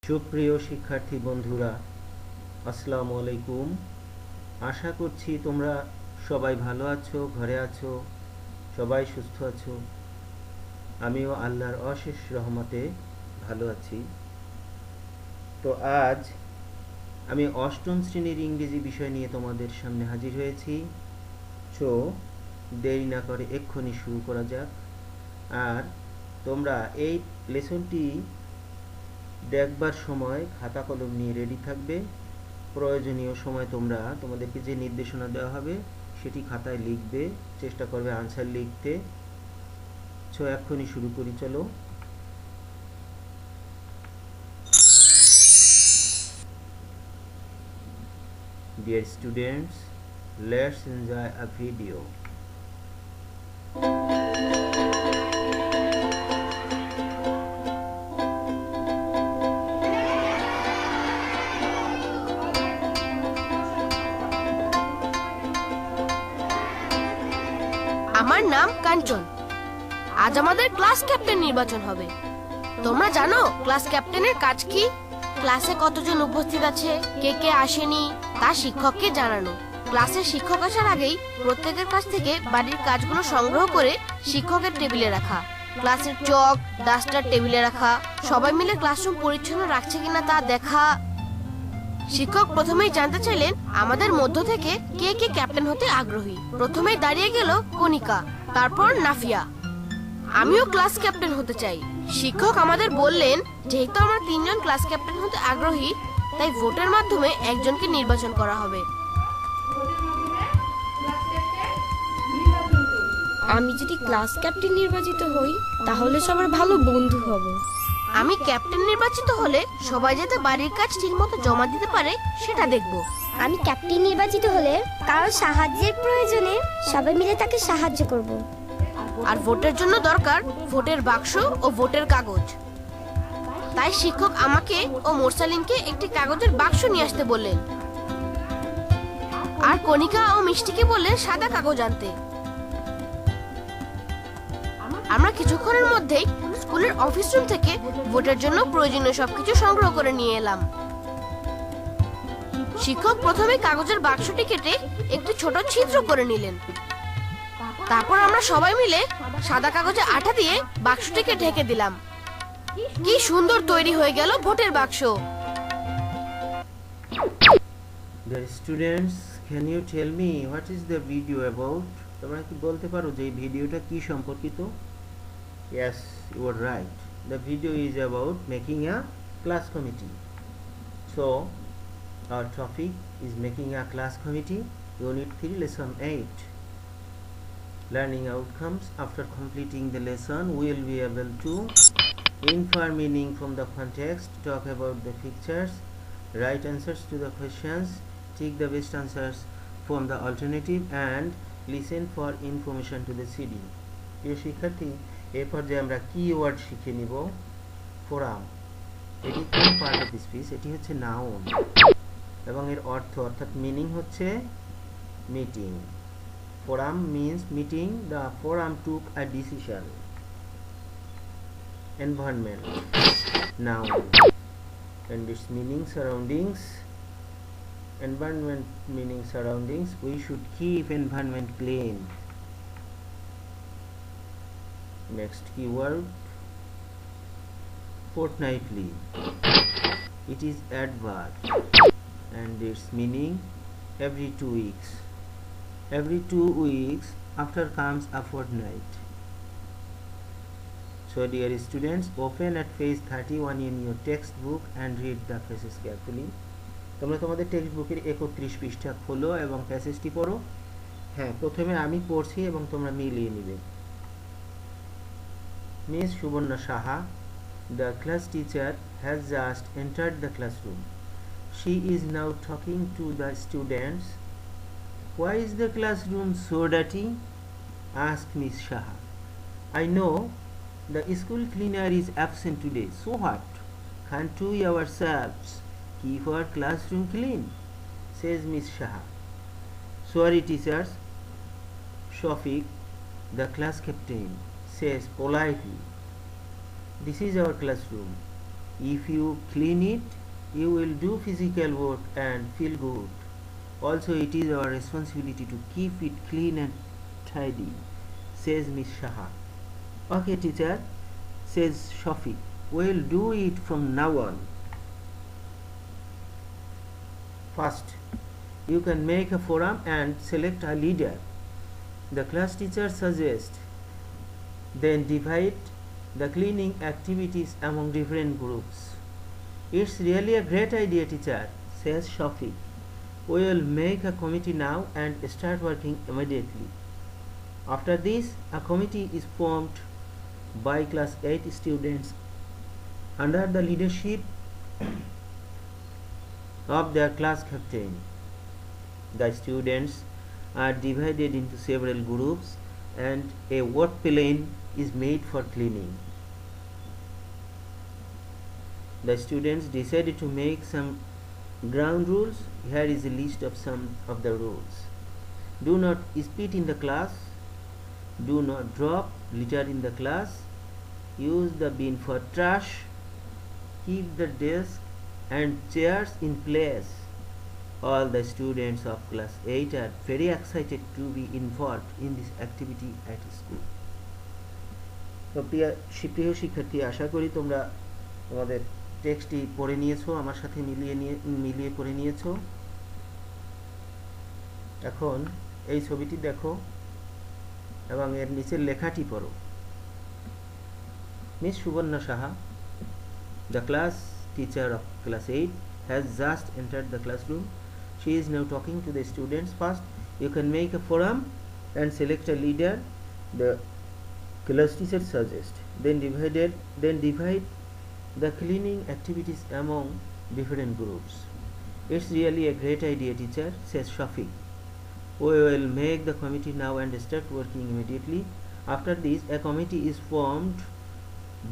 সুপ্রিয় শিক্ষার্থী বন্ধুরা, আসসালামু আলাইকুম। আশা করছি তোমরা সবাই ভালো আছো, ঘরে আছো, সবাই সুস্থ আছো। আমিও আল্লাহর অশেষ রহমতে ভালো আছি। তো আজ আমি অষ্টম শ্রেণীর ইংরেজি বিষয় নিয়ে তোমাদের সামনে হাজির হয়েছি। সো দেরি না করে এক্ষুনি শুরু করা যাক। আর তোমরা এই লেসনটি দেখবার সময় খাতা কলম নিয়ে রেডি থাকবে। প্রয়োজনীয় সময় তোমরা তোমাদেরকে যে নির্দেশনা দেওয়া হবে সেটি খাতায় লিখবে, চেষ্টা করবে আনসার লিখতে। সো এক্ষুনি শুরু করি, চলো। Dear students, let's enjoy a video. আমার নাম কাঞ্চন। আজ আমাদের ক্লাস ক্যাপ্টেন নির্বাচন হবে। তোমরা জানো ক্লাস ক্যাপ্টেনের কাজ কি? ক্লাসে কতজন উপস্থিত আছে, কে কে আসেনি তা শিক্ষককে জানানো। ক্লাসের শিক্ষক আসার আগেই প্রত্যেকের কাছ থেকে বাড়ির কাজগুলো সংগ্রহ করে শিক্ষকের টেবিলে রাখা। ক্লাসের চক, ডাস্টার টেবিলে রাখা। সবাই মিলে ক্লাসরুম পরিচ্ছন্ন রাখছে কিনা তা দেখা। শিক্ষক প্রথমেই জানতে চাইলেন আমাদের মধ্য থেকে কে কে ক্যাপ্টেন হতে আগ্রহী। প্রথমেই দাঁড়িয়ে গেল কণিকা, তারপর নাফিয়া। আমিও ক্লাস ক্যাপ্টেন হতে চাই। শিক্ষক আমাদের বললেন যেহেতু আমরা তিনজন ক্লাস ক্যাপ্টেন হতে আগ্রহী, তাই ভোটের মাধ্যমে একজনকে নির্বাচন করা হবে। আমি যদি ক্লাস ক্যাপ্টেন নির্বাচিত হই তাহলে সবার ভালো বন্ধু হব। আমি ক্যাপ্টেন নির্বাচিত হলে সবাই যাতে বাড়ির কাজ ঠিকমতো জমা দিতে পারে সেটা দেখব। আমি ক্যাপ্টেন নির্বাচিত হলে কারো সাহায্যের প্রয়োজনে সবাই মিলে তাকে সাহায্য করব। আর ভোটের জন্য দরকার ভোটের বাক্স ও ভোটের কাগজ। তাই শিক্ষক আমাকে ও মোরসালিনকে একটি কাগজের বাক্স নিয়ে আসতে বললেন, আর কণিকা ও মিষ্টিকে বললেন সাদা কাগজ আনতে। আমরা কিছুক্ষণের মধ্যেই স্কুলের অফিস রুম থেকে ভোটের জন্য প্রয়োজনীয় সবকিছু সংগ্রহ করে নিয়ে এলাম। শিক্ষক প্রথমে কাগজের বাক্সটি কেটে একটি ছোট ছিদ্র করে নিলেন। তারপর আমরা সবাই মিলে সাদা কাগজে আঠা দিয়ে বাক্সটিকে ঢেকে দিলাম। কি সুন্দর তৈরি হয়ে গেল ভোটের বাক্স। Dear students, can you tell me what is the video about? তোমরা কি বলতে পারো যে এই ভিডিওটা কি সম্পর্কিত? Yes, you are right. The video is about making a class committee. So, our topic is making a class committee. Unit 3, lesson 8. Learning outcomes. After completing the lesson, we will be able to infer meaning from the context, talk about the pictures, write answers to the questions, take the best answers from the alternative, and listen for information to the CD. প্রিয় শিক্ষার্থী, এই পর্যায়ে আমরা keyword শিখে নিব। Forum, এটি কোন part of speech? এটি হচ্ছে নাউন এবং এর অর্থ অর্থাৎ মিনিং হচ্ছে meeting. Forum means meeting. The forum took a decision. Environment, noun, and its meaning surroundings. Environment meaning surroundings. We should keep environment clean. Next keyword, fortnightly. It is adverb and its meaning every 2 weeks. Every 2 weeks after comes a fortnight. So dear students, open at page 31 in your textbook and read the passage carefully. তোমরা তোমাদের text বুকের 31 পৃষ্ঠা খোলো এবং প্যাসেজটি পড়ো। হ্যাঁ, প্রথমে আমি পড়ছি এবং তোমরা মিলিয়ে নিবে। Miss Subarna Saha, the class teacher, has just entered the classroom. She is now talking to the students. Why is the classroom so dirty? Asked Miss Saha. I know the school cleaner is absent today, so what? Can't we ourselves keep our classroom clean? Says Miss Saha. Sorry teachers. Shafiq, the class captain, says politely, This is our classroom. If you clean it, you will do physical work and feel good. Also, it is our responsibility to keep it clean and tidy, says Miss Shaha. Okay, teacher, says Shafi. We'll do it from now on. First, you can make a forum and select a leader. The class teacher suggests. Then divide the cleaning activities among different groups. It's really a great idea, teacher, says Shafi. We'll make a committee now and start working immediately. After this, a committee is formed by class 8 students under the leadership of their class captain. The students are divided into several groups and a work plan is made for cleaning. The students decided to make some ground rules. Here is a list of some of the rules. Do not spit in the class. Do not drop litter in the class. Use the bin for trash. Keep the desk and chairs in place. All the students of class 8 are very excited to be involved in this activity at school. তো প্রিয় শিক্ষার্থী, আশা করি তোমরা তোমাদের টেক্সটটি পড়ে নিয়েছো, আমার সাথে মিলিয়ে পড়ে নিয়েছো। এখন এই ছবিটি দেখো এবং এর নিচের লেখাটি পড়ো। Miss Suborna Saha, the class teacher of class 8, has just entered the classroom. She is now talking to the students. First, you can make a forum and select a leader. The class teacher suggests. Then divide the cleaning activities among different groups. It's really a great idea, teacher, says Shafiq. We will make the committee now and start working immediately. After this, a committee is formed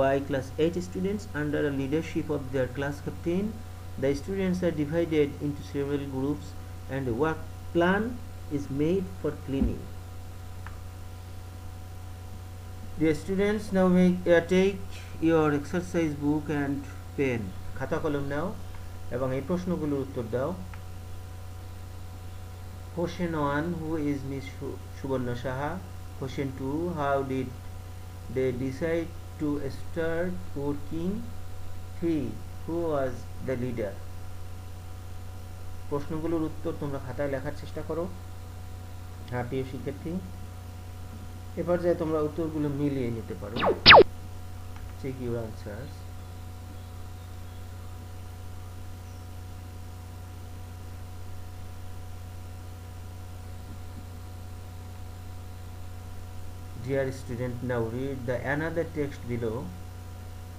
by class 8 students under the leadership of their class captain. The students are divided into several groups and a work plan is made for cleaning. The students now take your exercise book and pen. খাতা কলম নাও এবং এই প্রশ্নগুলোর উত্তর দাও। Question 1, who is Miss Subarna Saha? Question 2, how did they decide to start working? 3, who was the leader? প্রশ্নগুলোর উত্তর তোমরা খাতায় লেখার চেষ্টা করো। হ্যাঁ প্রিয় শিক্ষার্থী, এবার যে তোমরা উত্তরগুলো মিলিয়ে নিতে পারো। Check your answers. Dear student, now read the another text below.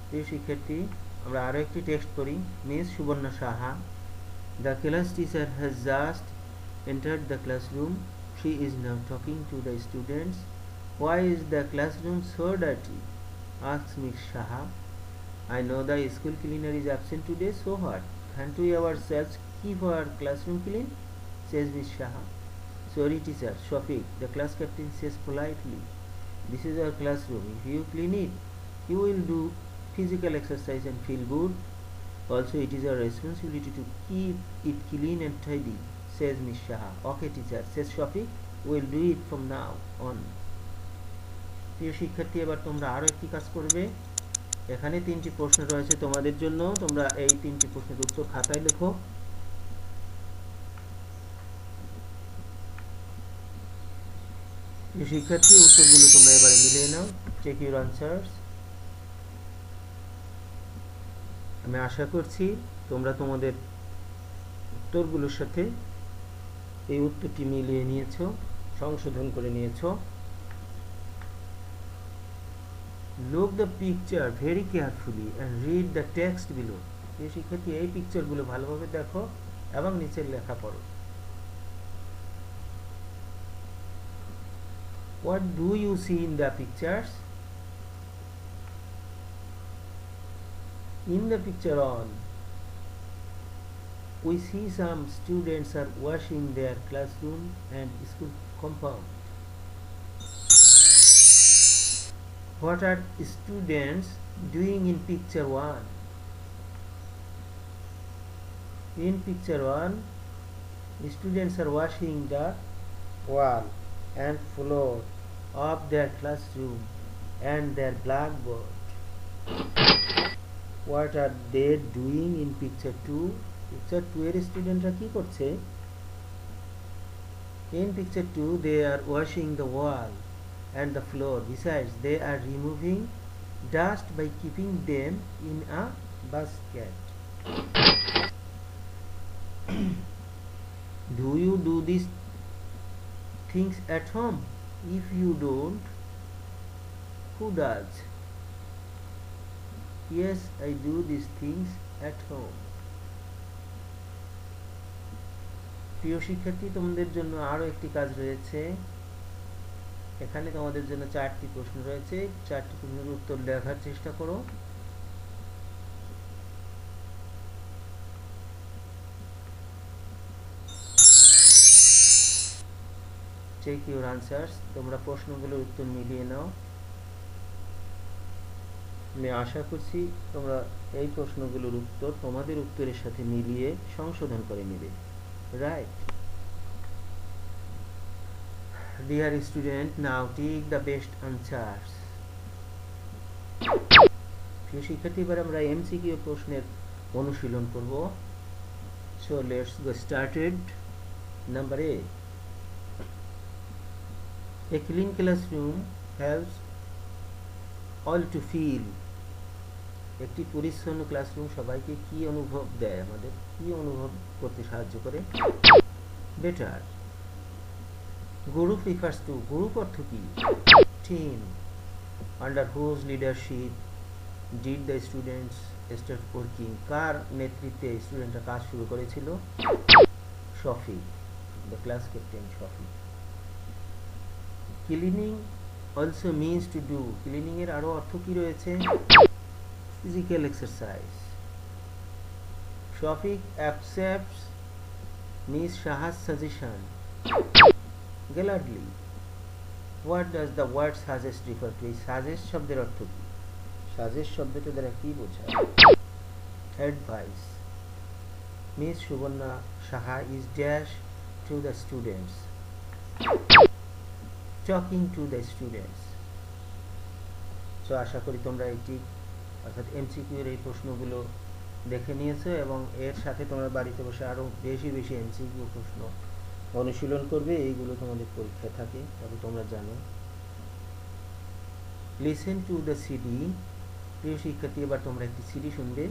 প্রিয় শিক্ষার্থী, আমরা আরো একটি টেক্সট পড়ি। Miss Suborna Saha, the class teacher has just entered the classroom. She is now talking to the students. Why is the classroom so dirty? Asks Miss Shaha. I know the school cleaner is absent today, so what? Can't we ourselves keep our classroom clean? Says Miss Shaha. Sorry teacher, Shafiq, the class captain says politely. This is our classroom. If you clean it, you will do physical exercise and feel good. Also, it is our responsibility to keep it clean and tidy, says Miss Shaha. Okay teacher, says Shafiq, we will do it from now on. প্রিয় শিক্ষার্থী, এবার তোমরা আরো একটি কাজ করবে। এখানে 3টি প্রশ্ন রয়েছে তোমাদের জন্য। তোমরা এই 3টি প্রশ্নের উত্তর খাতায় লেখো। প্রিয় শিক্ষার্থী, উত্তরগুলো তোমরা এবারে মিলিয়ে নাও। Check your answers. আমি আশা করছি তোমরা তোমাদের উত্তরগুলোর সাথে এই উত্তরটি মিলিয়ে নিয়েছো, সংশোধন করে নিয়েছো। Look the picture very carefully and read the text below. এই শিক্ষার্থী, এই পিকচারগুলো ভালোভাবে দেখো এবং নিচের লেখা পড়ো। What do you see in the pictures? In the picture on, we see some students are washing their classroom and school compound. What are students doing in picture 1? In picture 1, students are washing the wall and floor of their classroom and their blackboard. What are they doing in picture 2? Picture 2 এর স্টুডেন্টরা কি করছে? In picture 2, they are washing the wall and the floor. Besides, they are removing dust by keeping them in a basket. Do you do these things at home? If you don't, who does? Yes, I do these things at home. প্রিয় শিক্ষার্থী, তোমাদের জন্য আরো একটি কাজ রয়েছে। এখানে তোমাদের জন্য 4টি প্রশ্ন রয়েছে। 4টি প্রশ্নের উত্তর লেখার চেষ্টা করো। Check your answers. তোমরা প্রশ্নগুলোর উত্তর মিলিয়ে নাও। আমি আশা করছি তোমরা এই প্রশ্নগুলোর উত্তর তোমাদের উত্তরের সাথে মিলিয়ে সংশোধন করে নেবে। Right. Dear student, now take the best answers. প্রিয় শিক্ষার্থী, এবার আমরা এমসিকিউ প্রশ্নের অনুশীলন করব। So let's get started. Number A. A clean classroom helps all to feel. একটি পরিচ্ছন্ন ক্লাসরুম সবাইকে কি অনুভব দেয়, আমাদের কি অনুভব করতে সাহায্য করে? Better. Group refers to, group অর্থ কি? Team. Under whose leadership did the students start working, কার নেতৃত্বে স্টুডেন্টরা কাজ শুরু করেছিল? Shafiq, the class captain Shafiq. Cleaning also means to do, cleaning এর আরো অর্থ কি রয়েছে? Physical exercise. Shafiq accepts Miss Shaha's suggestion gladly. What does the word suggest refer to? Suggest শব্দের অর্থ কি? Suggest শব্দটা দ্বারা কি বোঝায়? Advice. Miss Subarna Shaha is dash to the students. Talking to the students. So আশা করি তোমরা এটি অর্থাৎ এমসিকিউ এর এই প্রশ্নগুলো দেখে নিয়েছো এবং এর সাথে তোমরা বাড়িতে বসে আরো বেশি বেশি এমসিকিউ প্রশ্ন অনুশীলন করবে। এইগুলো তোমাদের পরীক্ষায় থাকে, তবে তোমরা জানো। Listen to the CD. প্রিয় শিক্ষার্থী, এবার তোমরা একটি সিডি শুনবে।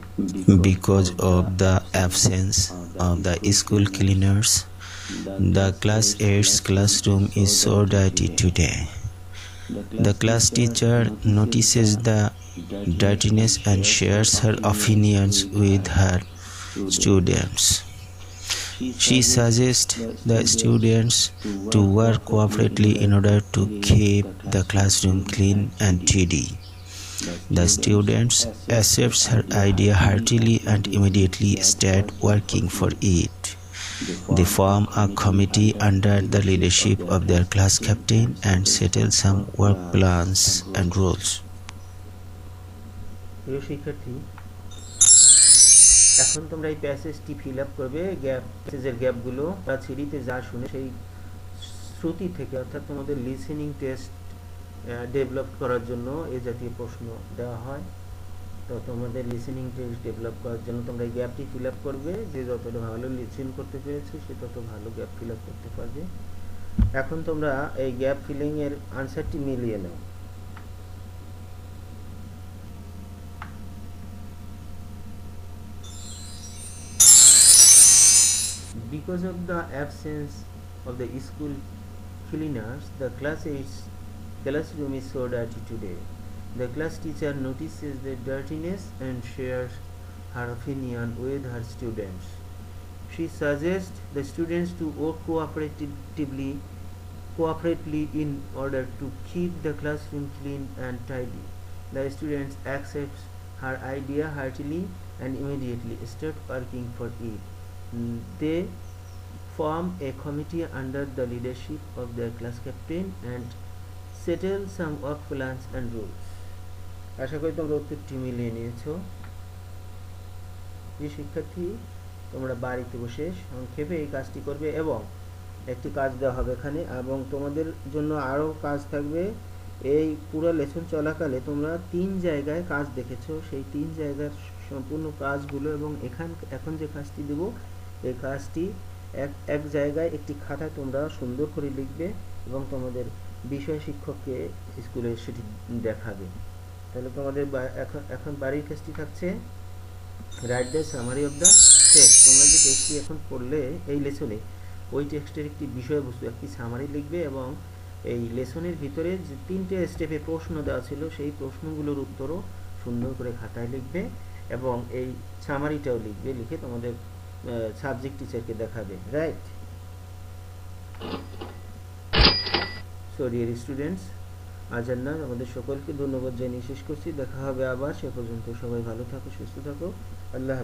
Because of the absence of the school cleaners, the class 8's classroom is so dirty today. The class teacher notices the dirtiness and shares her opinions with her students. She suggests the students to work cooperatively in order to keep the classroom clean and tidy. The students accept her idea heartily and immediately start working for it. They form a committee under the leadership of their class captain and settle some work plans and rules. প্রিয় শিক্ষার্থী, এখন তোমরা এই প্যাসেজটি fill up করবে। প্যাসেজের গ্যাপগুলো বা সিডিতে যা শুনে সেই শ্রুতি থেকে, অর্থাৎ তোমাদের লিসেনিং টেস্ট ডেভেলপ করার জন্য এই জাতীয় প্রশ্ন দেওয়া হয়। তো তোমাদের লিসেনিং টেস্ট ডেভেলপ করার জন্য তোমরা এই গ্যাপটি ফিল আপ করবে। যে যতটা ভালো লিসেন করতে পেরেছে সে তত ভালো গ্যাপ ফিল আপ করতে পারবে। এখন তোমরা এই গ্যাপ ফিলিং এর আনসারটি মিলিয়ে নাও। Because of the absence of the school cleaners, the classroom is so dirty today. The class teacher notices the dirtiness and shares her opinion with her students. She suggests the students to work cooperatively in order to keep the classroom clean and tidy. The students accept her idea heartily and immediately start working for it. They form a committee under the leadership of their class captain and settle some work plans and rules. আশা করি তোমরা উত্তরটি মিলিয়ে নিয়েছো। প্রিয় শিক্ষার্থী, তোমরা বাড়িতে বসে সংক্ষেপে এই কাজটি করবে এবং একটি কাজ দেওয়া হবে এখানে, এবং তোমাদের জন্য আরও কাজ থাকবে। এই পুরো লেসন চলাকালে তোমরা 3 জায়গায় কাজ দেখেছো, সেই 3 জায়গার সম্পূর্ণ কাজগুলো এবং এখন যে কাজটি দেব এই কাজটি এক জায়গায় একটি খাতায় তোমরা সুন্দর করে লিখবে এবং তোমাদের বিষয় শিক্ষককে স্কুলে সেটি দেখাবে। তাহলে তোমাদের এখন বাড়ির কাজটি থাকছে write the summary of the text. তোমরা যে টেক্সটটি এখন পড়লে এই লেসনে, ওই টেক্সটের একটি বিষয়বস্তু, একটি সামারি লিখবে এবং এই লেসনের ভিতরে যে 3টে স্টেপে প্রশ্ন দেওয়া ছিল সেই প্রশ্নগুলোর উত্তরও সুন্দর করে খাতায় লিখবে এবং এই সামারিটাও লিখবে, লিখে তোমাদের সাবজেক্ট টিচারকে দেখাবে। রাইট? সো ডিয়ার স্টুডেন্টস, আজ আর না, আমাদের সকলকে ধন্যবাদ জানিয়ে শেষ করছি। দেখা হবে আবার, সে পর্যন্ত সবাই ভালো থাকো, সুস্থ থাকো। আল্লাহ হাফেজ।